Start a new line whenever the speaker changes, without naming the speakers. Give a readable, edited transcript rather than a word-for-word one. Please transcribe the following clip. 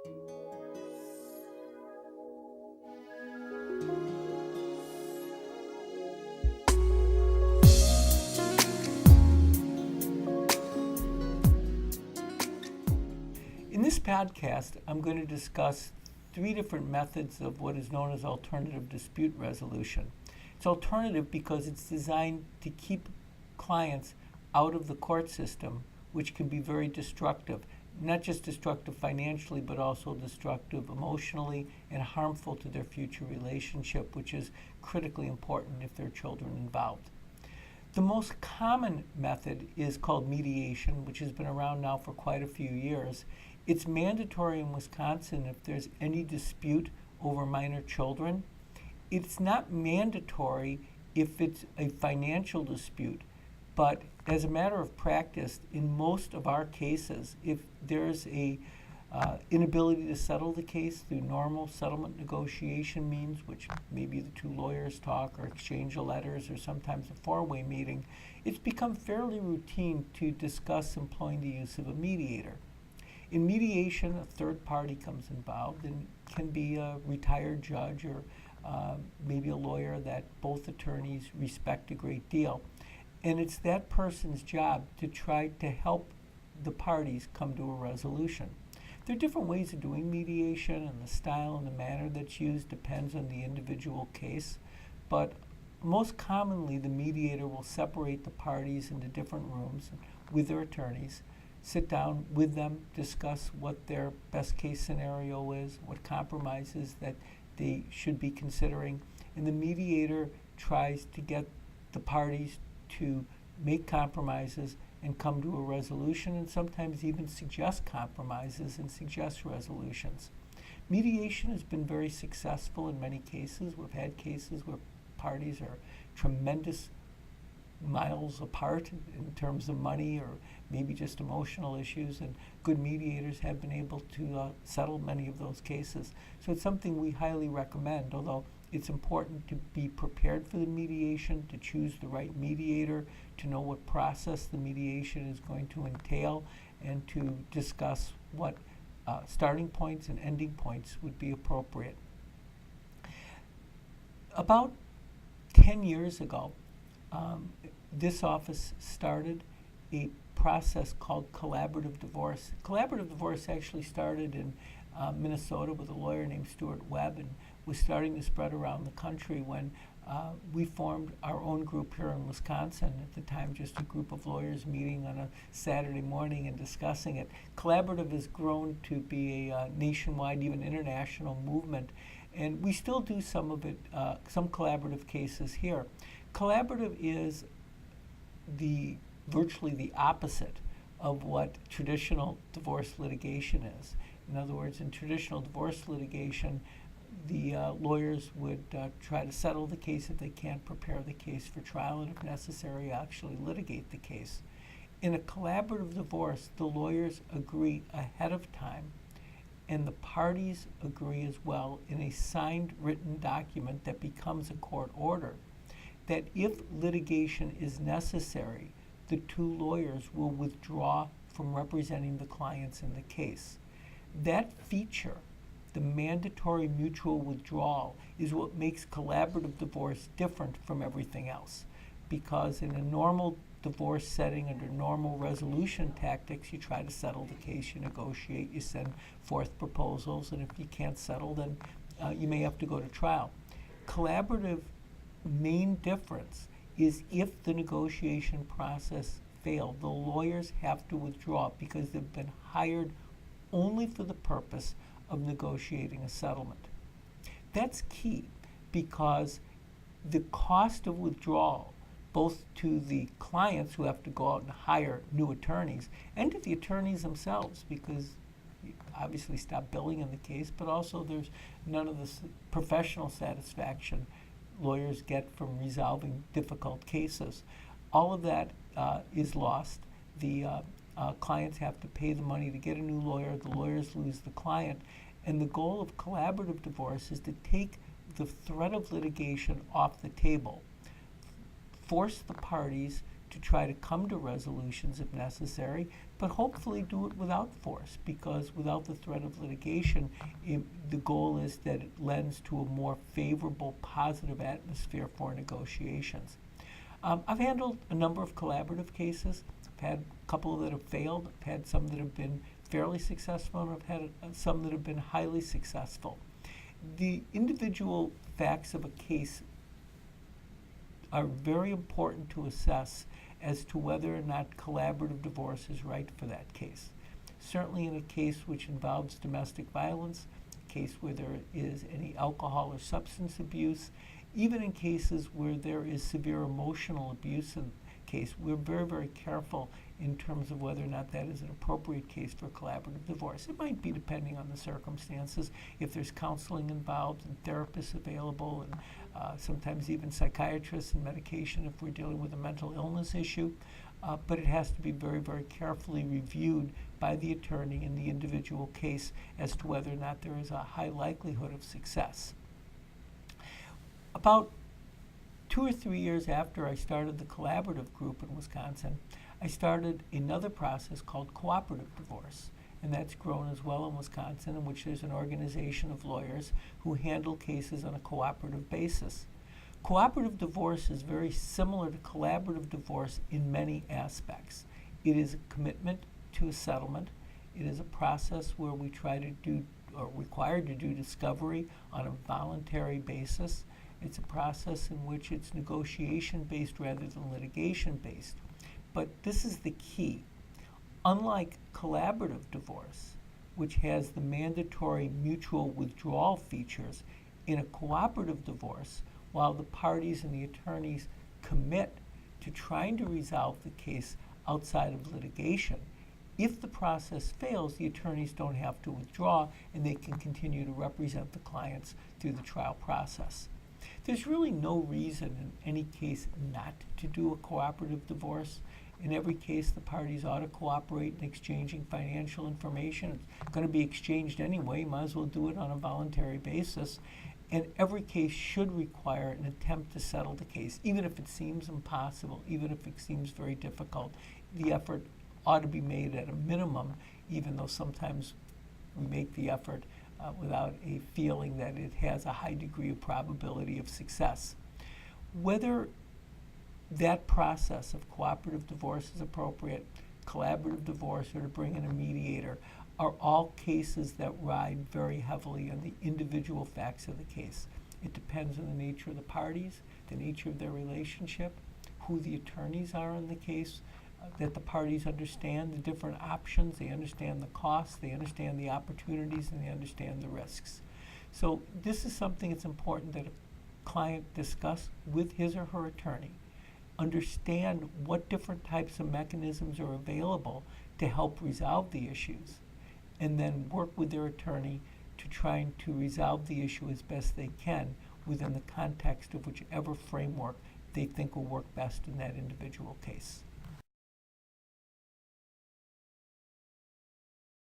In this podcast, I'm going to discuss 3 different methods of what is known as alternative dispute resolution. It's alternative because it's designed to keep clients out of the court system, which can be very destructive, not just destructive financially, but also destructive emotionally and harmful to their future relationship, which is critically important if there are children involved. The most common method is called mediation, which has been around now for quite a few years. It's mandatory in Wisconsin if there's any dispute over minor children. It's not mandatory if it's a financial dispute, but as a matter of practice, in most of our cases, if there's a inability to settle the case through normal settlement negotiation means, which maybe the 2 lawyers talk or exchange of letters or sometimes a 4-way meeting, it's become fairly routine to discuss employing the use of a mediator. In mediation, a third party comes involved, and it can be a retired judge or maybe a lawyer that both attorneys respect a great deal. And it's that person's job to try to help the parties come to a resolution. There are different ways of doing mediation, and the style and the manner that's used depends on the individual case. But most commonly, the mediator will separate the parties into different rooms with their attorneys, sit down with them, discuss what their best case scenario is, what compromises that they should be considering, and the mediator tries to get the parties to make compromises and come to a resolution, and sometimes even suggest compromises and suggest resolutions. Mediation has been very successful in many cases. We've had cases where parties are tremendous miles apart in terms of money or maybe just emotional issues, and good mediators have been able to settle many of those cases. So it's something we highly recommend, although it's important to be prepared for the mediation, to choose the right mediator, to know what process the mediation is going to entail, and to discuss what starting points and ending points would be appropriate. About 10 years ago, this office started a process called cooperative divorce. Cooperative divorce actually started in Minnesota with a lawyer named Stuart Webb, and was starting to spread around the country when we formed our own group here in Wisconsin. At the time, just a group of lawyers meeting on a Saturday morning and discussing it. Collaborative has grown to be a nationwide, even international movement, and we still do some of it, some collaborative cases here. Collaborative is virtually the opposite of what traditional divorce litigation is. In other words, in traditional divorce litigation, the lawyers would try to settle the case if they can't, prepare the case for trial, and if necessary, actually litigate the case. In a collaborative divorce, the lawyers agree ahead of time, and the parties agree as well in a signed written document that becomes a court order, that if litigation is necessary, the 2 lawyers will withdraw from representing the clients in the case. That feature, the mandatory mutual withdrawal, is what makes collaborative divorce different from everything else. Because in a normal divorce setting, under normal resolution tactics, you try to settle the case, you negotiate, you send forth proposals, and if you can't settle, then you may have to go to trial. Collaborative main difference is if the negotiation process failed, the lawyers have to withdraw because they've been hired only for the purpose of negotiating a settlement. That's key because the cost of withdrawal, both to the clients who have to go out and hire new attorneys, and to the attorneys themselves, because you obviously stop billing in the case, but also there's none of the professional satisfaction lawyers get from resolving difficult cases. All of that is lost. The clients have to pay the money to get a new lawyer. The lawyers lose the client. And the goal of collaborative divorce is to take the threat of litigation off the table, force the parties to try to come to resolutions if necessary, but hopefully do it without force, because without the threat of litigation, the goal is that it lends to a more favorable, positive atmosphere for negotiations. I've handled a number of collaborative cases. I've had a couple that have failed. I've had some that have been fairly successful, and I've had some that have been highly successful. The individual facts of a case are very important to assess as to whether or not collaborative divorce is right for that case. Certainly in a case which involves domestic violence, a case where there is any alcohol or substance abuse, even in cases where there is severe emotional abuse in the case, we're very, very careful in terms of whether or not that is an appropriate case for collaborative divorce. It might be depending on the circumstances, if there's counseling involved and therapists available, and sometimes even psychiatrists and medication if we're dealing with a mental illness issue. But it has to be very, very carefully reviewed by the attorney in the individual case as to whether or not there is a high likelihood of success. About 2 or 3 years after I started the collaborative group in Wisconsin, I started another process called Cooperative Divorce, and that's grown as well in Wisconsin, in which there's an organization of lawyers who handle cases on a cooperative basis. Cooperative divorce is very similar to collaborative divorce in many aspects. It is a commitment to a settlement. It is a process where we try to do, or required to do, discovery on a voluntary basis. It's a process in which it's negotiation-based rather than litigation-based. But this is the key. Unlike collaborative divorce, which has the mandatory mutual withdrawal features, in a cooperative divorce, while the parties and the attorneys commit to trying to resolve the case outside of litigation, if the process fails, the attorneys don't have to withdraw, and they can continue to represent the clients through the trial process. There's really no reason in any case not to do a cooperative divorce. In every case, the parties ought to cooperate in exchanging financial information. It's going to be exchanged anyway. You might as well do it on a voluntary basis. And every case should require an attempt to settle the case, even if it seems impossible, even if it seems very difficult. The effort ought to be made at a minimum, even though sometimes we make the effort without a feeling that it has a high degree of probability of success. Whether that process of cooperative divorce is appropriate, collaborative divorce, or to bring in a mediator, are all cases that ride very heavily on the individual facts of the case. It depends on the nature of the parties, the nature of their relationship, who the attorneys are in the case, that the parties understand the different options, they understand the costs, they understand the opportunities, and they understand the risks. So this is something that's important that a client discuss with his or her attorney. Understand what different types of mechanisms are available to help resolve the issues, and then work with their attorney to trying to resolve the issue as best they can within the context of whichever framework they think will work best in that individual case.